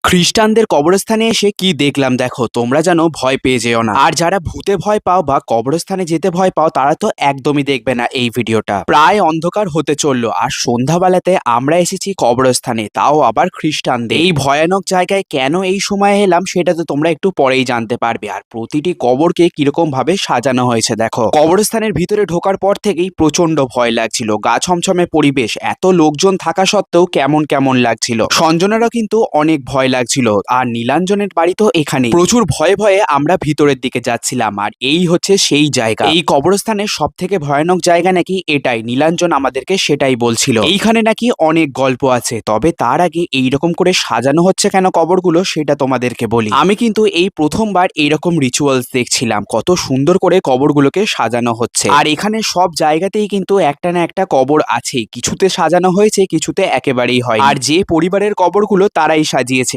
খ্রিস্টানদের কবরস্থানে এসে কি দেখলাম দেখো, তোমরা যেন ভয় পেয়ে যেও না। আর যারা ভূতে ভয় পাও বা কবরস্থানে যেতে ভয় পাও তারা তো একদমই দেখবে না এই ভিডিওটা। প্রায় অন্ধকার হতে চললো আর সন্ধ্যাবেলাতে আমরা এসেছি কবরস্থানে, তাও আবার খ্রিস্টানদের। এই ভয়ানক জায়গায় কেন এই সময় এলাম সেটা তো তোমরা একটু পরেই জানতে পারবে। আর প্রতিটি কবরকে কিরকম ভাবে সাজানো হয়েছে দেখো। কবরস্থানের ভিতরে ঢোকার পর থেকেই প্রচন্ড ভয় লাগছিল। গা ছমছমে পরিবেশ, এত লোকজন থাকা সত্ত্বেও কেমন কেমন লাগছিল। সঞ্জনারও কিন্তু অনেক ভয় লাগছিল। আর নীলাঞ্জনের বাড়ি তো এখানেই। প্রচুর ভয়ে ভয়ে আমরা ভিতরের দিকে যাচ্ছিলাম। আর এই হচ্ছে সেই জায়গা। এই কবরস্থানের সব থেকে ভয়ানক জায়গা নাকি এটাই। নীলাঞ্জন আমাদেরকে সেটাই বলছিল। এইখানে নাকি অনেক গল্প আছে। তবে তার আগে এইরকম করে সাজানো হচ্ছে কেন কবরগুলো সেটা তোমাদেরকে বলি। আমি কিন্তু এই প্রথমবার এইরকম রিচুয়ালস দেখছিলাম, কত সুন্দর করে কবরগুলোকে সাজানো হচ্ছে। আর এখানে সব জায়গাতেই কিন্তু একটা না একটা কবর আছেই। কিছুতে সাজানো হয়েছে, কিছুতে একেবারেই হয়। আর যে পরিবারের কবরগুলো তারাই সাজিয়েছে।